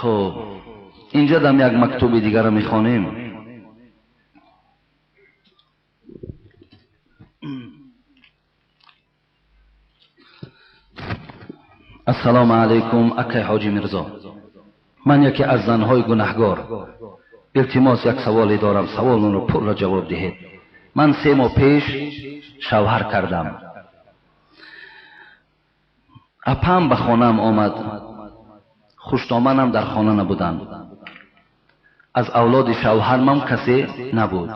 خب اینجا دم یک مکتوب دیگر را میخوانیم. السلام علیکم اکای حاجی میرزا، من یکی از زنهای گناهگار التماس یک سوالی دارم، سوال اون رو پر را جواب دهید. من 3 ماه پیش شوهر کردم. اپم به خانم آمد، خوشتامنم در خانه نبودند. از اولاد شوهرم هم کسی نبود.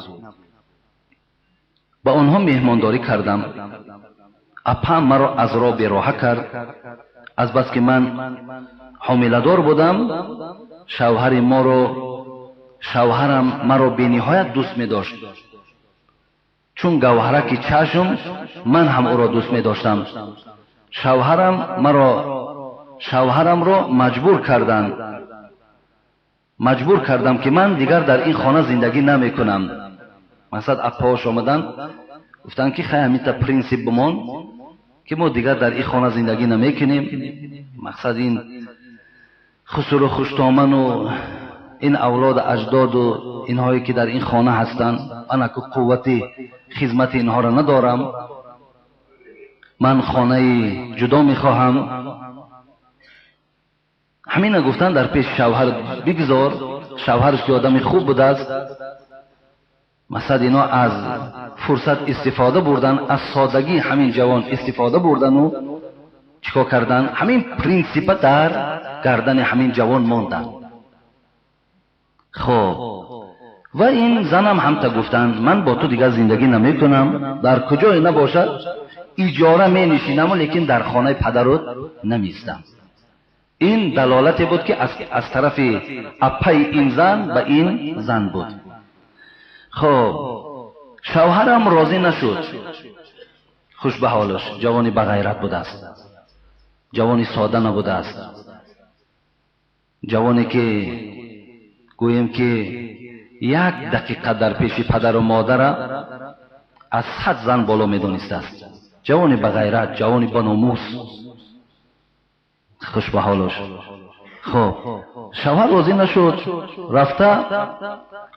با آنها مهمانداری کردم. اپم مرا از راه بیراه کرد. از بس که من حامله‌دار بودم، شوهرم مرا به نهایت دوست می داشت. چون گوهرک چشم من هم او را دوست می داشتم. شوهرم را مجبور کردم که من دیگر در این خانه زندگی نمی کنم. مثلا اپاش آمدن گفتن که خیلی همیتا پرینسیپ بمان که ما دیگر در این خانه زندگی نمی کنیم. مقصد این خسر و خوشتامن و این اولاد اجداد و اینهایی که در این خانه هستند، من که قوت خدمت اینها را ندارم، من خانه جدا میخواهم. همین گفتن در پیش شوهر بگذار. شوهرش که آدم خوب بوده است. مثلا اینا از فرصت استفاده بردن، از سادگی همین جوان استفاده بردن و چیکار کردن؟ همین پرینسیپ در گردن همین جوان ماندن. خب و این زنم هم تا گفتن من با تو دیگر زندگی نمی کنم، در کجای نباشد اجاره می نشینم، لیکن در خانه پدرت نمیستم. این دلالتی بود که از طرف اپای این زن به این زن بود. خب شوهرم راضی نشد. خوش به حالش، جوانی بغیرت بوده است، جوانی ساده نبوده است، جوانی که گویم که 1 دقیقه در پیش پدر و مادر از 100 زن بالا میدونسته است. جوانی بغیرت، جوانی بناموس. خوش به حالش. خب شوهر راضی نشد، رفته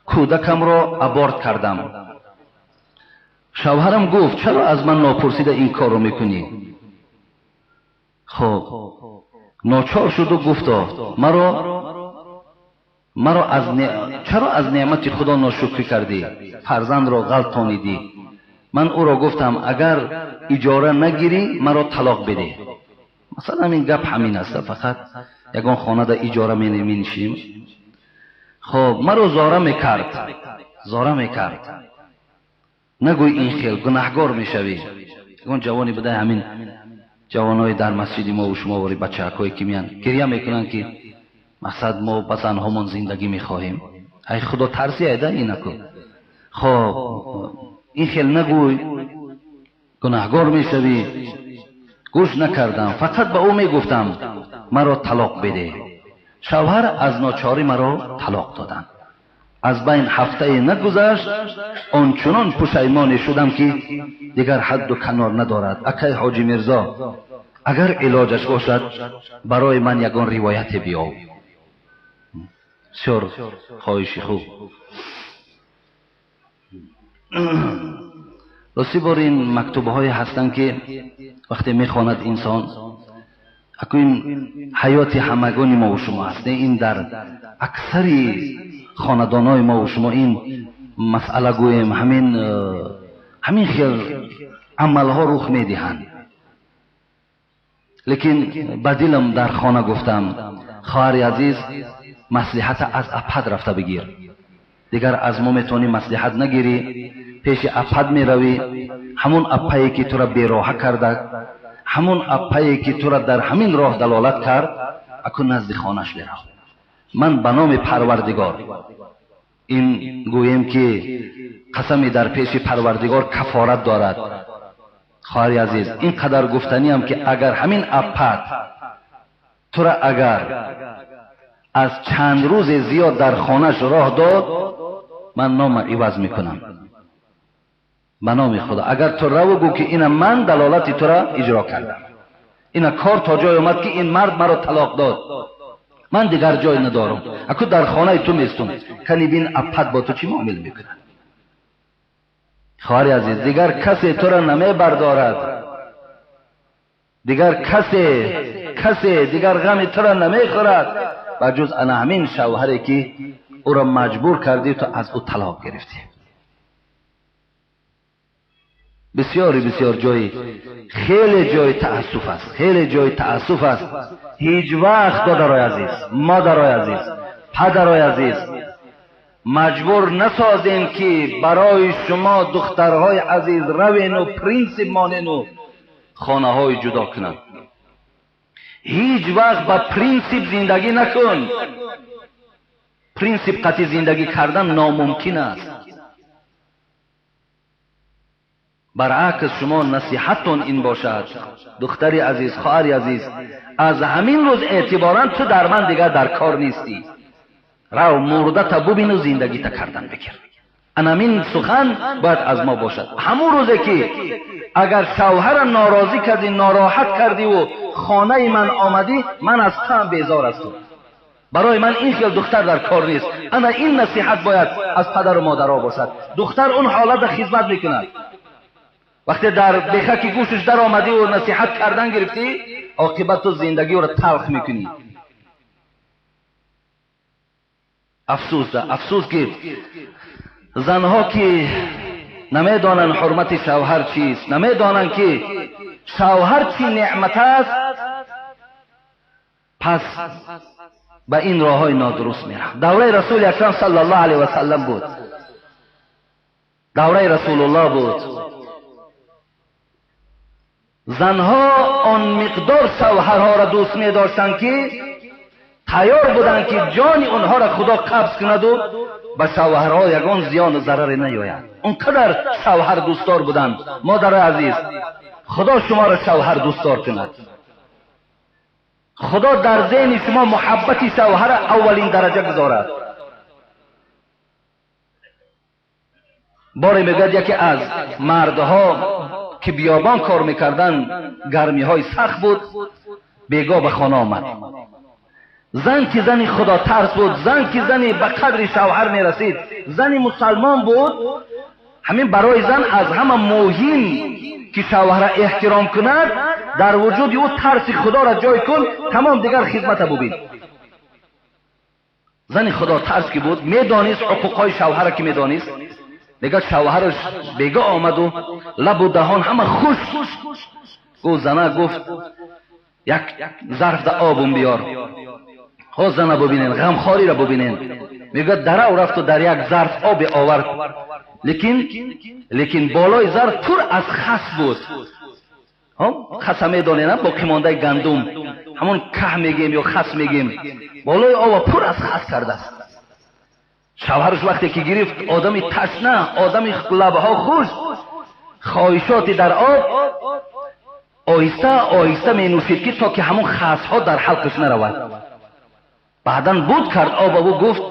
کودکم را ابورت کردم. شوهرم گفت چرا از من ناپرسیده این کار رو میکنی؟ خب ناچار شد و گفتا چرا از نعمت خدا ناشکری کردی؟ فرزند را غلطانیدی. من او را گفتم اگر اجاره نگیری مرا طلاق بده. مثلا این گپ همین است، فقط یگان خانه در اجاره می نشیم. خب مرا زاره میکرد. نگوی این خیل گناهگار میشوی. اون جوانی بوده، همین جوانای در مسجد ما و شما وری بچه‌های که میان گریه میکنن که مقصد ما بس همون زندگی میخواهیم. ای خدا ترسی ایده این نکن. خب این خیل نگوی گناهگار میشوی. گوش نکردم، فقط به او میگفتم مرا طلاق بده. شوهر از ناچاری مرا طلاق دادن. از بین هفته نگذشت آنچنان پشیمان شدم که دیگر حد و کنار ندارد. اکای حاجی میرزا اگر علاجش باشد برای من یگان روایت بیاو. سر خواهشی خوب. راستی بار این مکتوبه های هستن که وقتی میخواند انسان این حیات همگانی ما و شما هست. این در اکثری خاندانهای ما و شما این مسئله گویم همین خیل عملها رخ میدهند. لیکن بدیلم در خانه گفتم خواهر عزیز مصلحت از اپد رفته بگیر. دیگر از ما میتونی مصلحت نگیری، پیش اپد میروی. همون اپایی که تو را بیراه کرده، همون اپایی که تو را در همین راه دلالت کرد، اکن نزد خانش برو. من به نام پروردگار این گویم که قسمی در پیش پروردگار کفارت دارد. خواهر عزیز این قدر گفتنی هم که اگر همین اپد تو را اگر از چند روز زیاد در خانش راه داد، من نام عوض میکنم به نام خدا. اگر تو رو بگو که این من دلالت تو را اجرا کردم، این کار تا جای اومد که این مرد مرا طلاق داد، من دیگر جای ندارم. اکو در خانه تو میستم، کنی بین اپت با تو چی معامل میکنه. خواهر عزیز، دیگر کسی تو را نمی بردارد، دیگر کسی دیگر غم تو را نمی خورد بجز انا همین شوهری که او را مجبور کردی تو از او طلاق گرفتی. بسیار جای، خیلی جای تأسف است، خیلی جای تأسف است. هیچ وقت دادرای عزیز، مادرای عزیز، پدرای عزیز مجبور نسازین که برای شما دخترهای عزیز روین و پرینسیپ مانین و خانه های جدا کنن. هیچ وقت با پرینسیپ زندگی نکن. پرینسیپ قطعی زندگی کردن ناممکن است. برعکس شما نصیحتتون این باشد، دختری عزیز، خواهری عزیز، از همین روز اعتبارا تو در من دیگر در کار نیستی. رو مرده تا ببین و زندگی تا کردن بکر. همین سخن باید از ما باشد. همون روزه که اگر شوهر ناراضی کردی، ناراحت کردی و خانه من آمدی، من از تو بیزار هستم. برای من این خیال دختر در کار نیست. انا این نصیحت باید از پدر و مادرها باشد. دختر اون حالت خدمت میکند. وقتی در بخک گوشش در آمدی و نصیحت کردن گرفتی، عاقبت تو زندگی رو تلخ میکنی. افسوس که زنها که نمیدانن حرمت شوهر چیست، نمیدانن که شوهر چی نعمت است، پس به این راه های نادرست میره. دوره رسول اکرم صلی الله علیه و سلم بود، دوره رسول الله بود. زنها آن مقدار شوهرها را دوست می داشتند که تیار بودند که جان اونها را خدا قبض کند و به شوهرها یگان زیان و ضرر نیاید. اونقدر شوهر دوستدار بودند. مادر عزیز، خدا شما را شوهر دوستدار کند. خدا در ذهن شما محبت شوهر اولین درجه گذارد. باری میگوید یکی از مردها که بیابان کار میکردن، گرمی های سخت بود، بیگاه به خانه آمد. زن که زنی خدا ترس بود، زن که زنی به قدر شوهر میرسید، زنی مسلمان بود. همین برای زن از همه مهم که شوهر احترام کند، در وجود او ترس خدا را جای کن، تمام دیگر خدمت ببین. زنی خدا ترس که بود، میدانست حقوقهای شوهر که میدانست. دیگر شوهرش بیگاه آمد و لب و دهان همه خوش. زنه گفت یک ظرف ده آبم بیار. ها زنه ببینین، غمخواری را ببینین. میگه در او رفت و در یک ظرف آب آورد، لیکن بالای ظرف پر از خس بود. خس میدانین، باقی مانده گندم، همون که میگیم یا خس میگیم، بالای آب پر از خس کرده است. شوهرش وقتی که گرفت، آدمی تشنه، آدمی لبها خوش، خواهشاتی در آب، آهسته می نوشید که تا که همون خسها در حلقش نرود. بعداً بود کرد آب و گفت،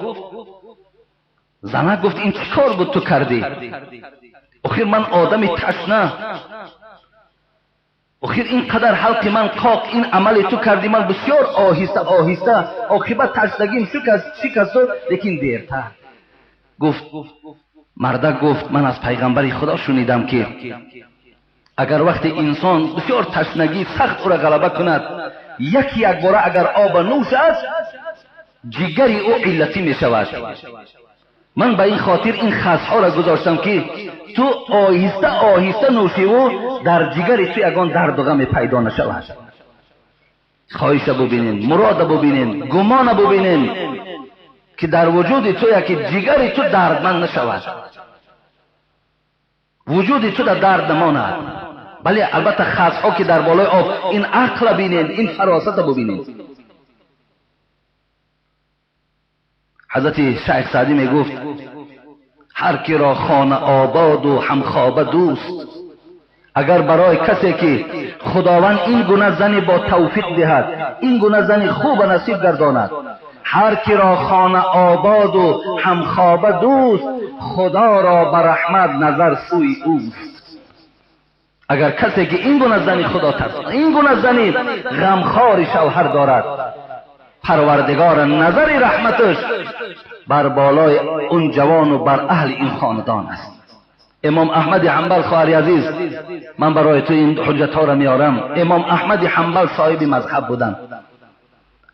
زنه گفت این چی کار بود تو کردی؟ آخر من آدمی تشنه، آخر این قدر حلق من قاق، این عمل تو کردی، من بسیار آهسته عاقبت تشنگیم شکست، لیکن دیرتر. مرده گفت من از پیغمبر خدا شنیدم که اگر وقتی انسان بسیار تشنگی سخت او را غلبه کند، یک باره اگر آب نوشد، جگری او علتی می شود. من به این خاطر این خسها را گذاشتم که تو آهسته نوشی و در جگری تو یگان درد و غم پیدا نشود. خواهش ببینین، مراد ببینین، گمان ببینین که در وجود تو یکی جگری تو دردمند نشود، وجود تو در درد نماند. بله البته خسها که در بالای آب، این عقل ببینین، این فراست ببینین. حضرت شیخ سعدی می گفت هر کی را خانه آباد و همخوابه دوست، اگر برای کسی که خداوند این گونه زنی با توفیق دهد، این گونه زنی خوب نصیب گرداند، هر کی را خانه آباد و همخوابه دوست، خدا را به رحمت نظر سوی اوست. اگر کسی که این گونه زنی خدا ترسان، این گونه زنی غمخوار شوهر دارد، پروردگار نظر رحمتش بر بالای اون جوان و بر اهل این خاندان است. امام احمد حنبل خواهر عزیز، من برای تو این حجت ها را میارم. امام احمد حنبل صاحب مذهب بودند،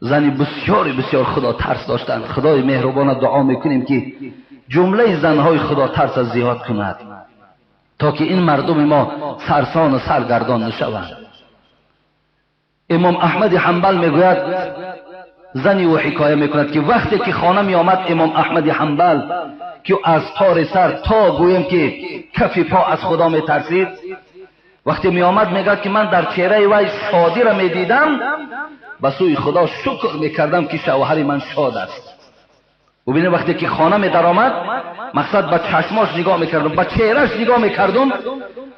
زنی بسیار بسیار خدا ترس داشتند. خدای مهربان دعا میکنیم که جمله زنهای خدا ترس از زیاد کند تا که این مردم ما سرسان و سرگردان نشوند. امام احمد حنبل میگوید، زنی و حکایه میکند که وقتی که خانه می آمد امام احمد حنبل که از تار سر تا گویم که کف پا از خدا می ترسید، وقتی می آمد میگد که من در چهره وی شادی را می دیدم، به سوی خدا شکر می کردم که شوهر من شاد است. ببینید وقتی که خانه می در آمد، مقصد به چشماش نگاه می کردم، به چهرهش نگاه می کردم،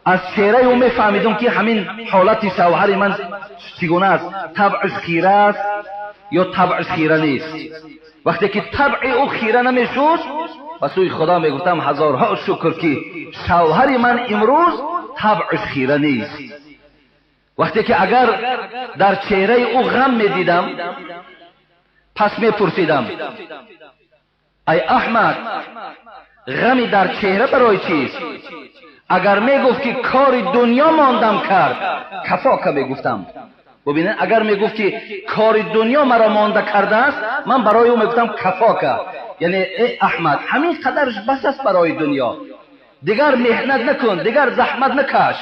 از چهره او می فهمیدم که همین حالت شوهر من چگونه است، طبعش خیره است یا طبعش خیره نیست. وقتی که طبع او خیره نمیشد، به سوی خدا میگفتم هزارها شکر که شوهر من امروز طبعش خیره نیست. وقتی که اگر در چهره او غم میدیدم، پس میپرسیدم ای احمد، غمی در چهره برای چیست؟ اگر میگفت که کار دنیا ماندم کرد، کفاکه میگفتم. ببینید اگر میگفت که کار دنیا مرا مانده کرده است، من برای او میگفتم کفاکه، یعنی ای احمد همین قدرش بس است برای دنیا، دیگر محنت نکن، دیگر زحمت نکش.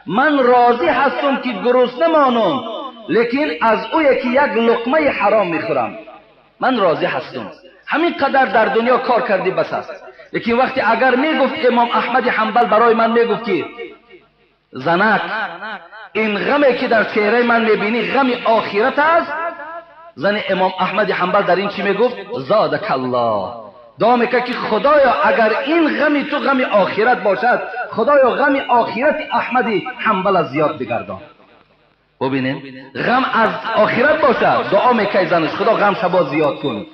من راضی هستم که گرسنه مانم، لیکن از او یکی یک لقمه حرام میخورم، من راضی هستم. همین قدر در دنیا کار کردی بس است. لیکن وقتی اگر میگفت امام احمد حنبل برای من میگفت که زنک، این غمی که در چهره من میبینی غم آخرت است، زن امام احمد حنبل در این چی میگفت؟ زادک الله، دعا میکرد که خدایا اگر این غم تو غم آخرت باشد، خدایا غم آخرت احمد حنبل از زیاد بگردان. ببینید غم از آخرت باشد، دعا میکرد زنش خدا غم شبا زیاد کن،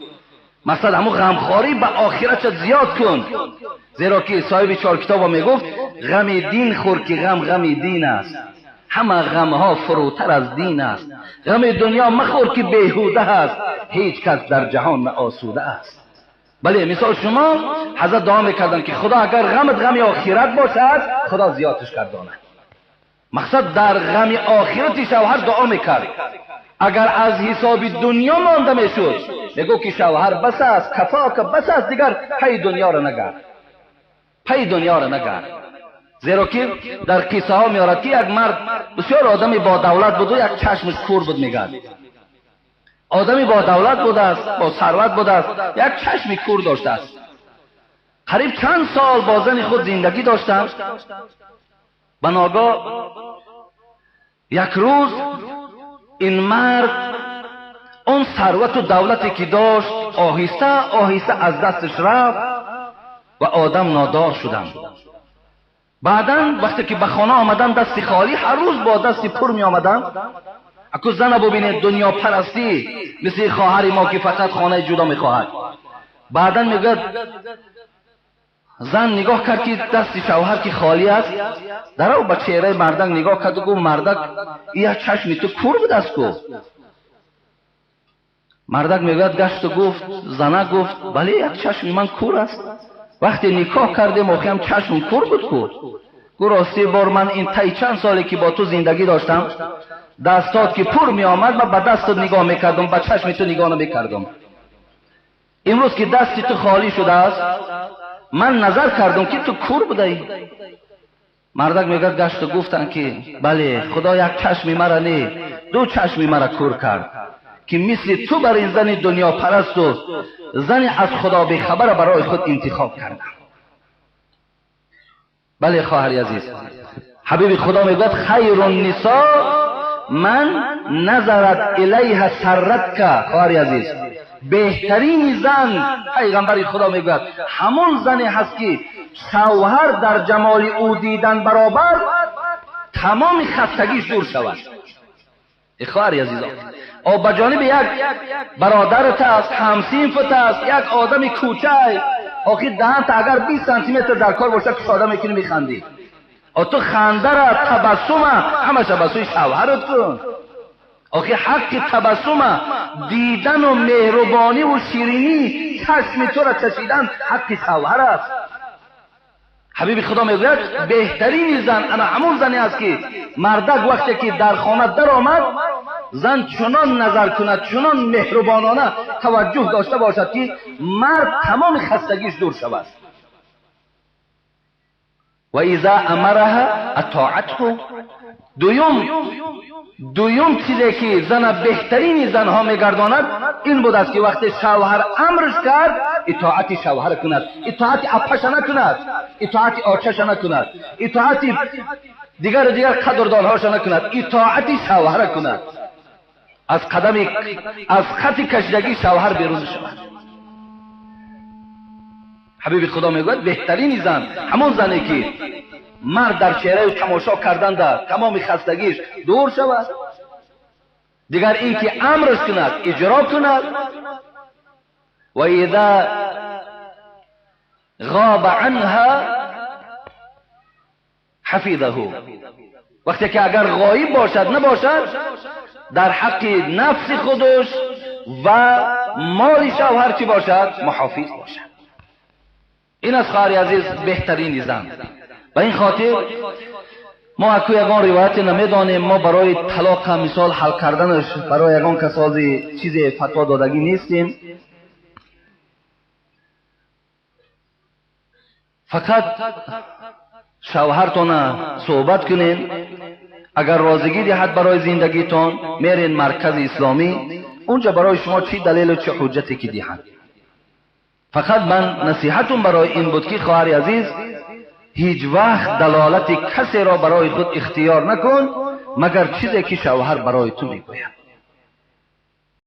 مثلا همون غمخواری به آخرت زیاد کن، زیرا که صاحب 4 کتاب میگفت غم دین خور که غم دین است، همه غمها فروتر از دین است. غم دنیا مخور که بیهوده است، هیچ کس در جهان آسوده است. بله مثال شما حضرت دعا میکردن که خدا اگر غمت غم آخرت باشد، خدا زیادش کردانه. مقصد در غم آخرت شوهر دعا میکرد، اگر از حساب دنیا مانده میشد میگو که شوهر بس است، کفاک بس است، دیگر پی دنیا را نگرد، پی دنیا را نگرد. زیرا که در قصه ها میارد که یک مرد بسیار آدمی با دولت بود و یک چشمش کور بود. میگن آدمی با دولت بوده است، با ثروت بوده است، یک چشمی کور داشته است. قریب چند سال با زن خود زندگی داشتند. به ناگاه یک روز این مرد اون ثروت و دولتی که داشت آهسته آهسته از دستش رفت و آدم نادار شدند. بعدن وقتی که به خانه آمدن دست خالی، هر روز با دست پر می آمدن. اکو زن ببینید دنیا پرستی مثل خواهر ما که فقط خانه جدا می خواهد. بعدن میگه زن نگاه کرد که دست شوهر که خالی است، در او به چهره مردک نگاه کرد و گفت مردک این چشمی تو کور بود است کو؟ مردک میگوید گشت و گفت، زنه گفت بله یک چشمی من کور است، وقتی نکاح کردیم موقعی چشم کور بود کو؟ گو راستی بار من این طی چند سالی که با تو زندگی داشتم، دستات که پر می آمد من به دستت نگاه میکردم، به چشم تو نگاه نمیکردم. امروز که دست تو خالی شده است من نظر کردم که تو کور بودی. مردک میگه گشت و گفتن که بله خدا یک چشمی مرا نه 2 چشمی مرا کور کرد که مثل تو بر این زن دنیا پرست و زنی از خدا به خبر برای خود انتخاب کردم. بله خواهر عزیز، حبیب خدا میگه خیر النساء من نظرت الیها سرتک. خواهر عزیز بهترین زن، پیغمبر خدا میگه همون زنی هست که شوهر در جمال او دیدن برابر تمام خستگیش دور شود. خواهر عزیزان او به جانب یک برادرت است، همسینفت است، یک آدم کوچک، آخی دهنت اگر 20 سانتی متر در کار باشه که آدم میکنی میخندی، او تو خنده را تبسم همه شبسوی شوهرت کن. آخه حق تبسم دیدن و مهربانی و شیرینی چشم تو را چشیدن حق شوهر است. حبیب خدا میگوید بهترین زن انا همون زنی است که مردک وقتی که در خانه در آمد زن چنان نظر کند، چنان مهربانانه توجه داشته باشد که مرد تمام خستگیش دور شود. و اذا امرها اطاعته. دویم چیزی که زن بهترین زنها میگرداند این بود است که وقتی شوهر امرش کرد اطاعت شوهر کند، اطاعت اپش نکند، اطاعت آچش نکند، اطاعت دیگر قدردانهاش نکند، اطاعت شوهر کند. از خط کشیدگی شوهر بیرون شود. حبیب خدا میگوید بهترین زن همون زنی که مرد در چهره تماشا کردن در تمام خستگیش دور شود. دیگر این که امرش کند اجرا کند. و اذا غاب عنها حفظه. وقتی که اگر غایب باشد نباشد در حق نفس خودش و مال شوهر چی باشد محافظ باشد. این از خواهر عزیز بهترین زن. و این خاطر ما اکو یگان روایت نمیدانیم، ما برای طلاق مثال حل کردنش برای یگان کسازی چیز فتوا دادگی نیستیم. فقط شوهرتون صحبت کنین، اگر رازگی دهد برای زندگیتون میرین مرکز اسلامی، اونجا برای شما چی دلیل و چه حجتی که دهد. فقط من نصیحتم برای این بود که خواهر عزیز هیچ وقت دلالت کسی را برای خود اختیار نکن مگر چیزی که شوهر برای تو میگوید.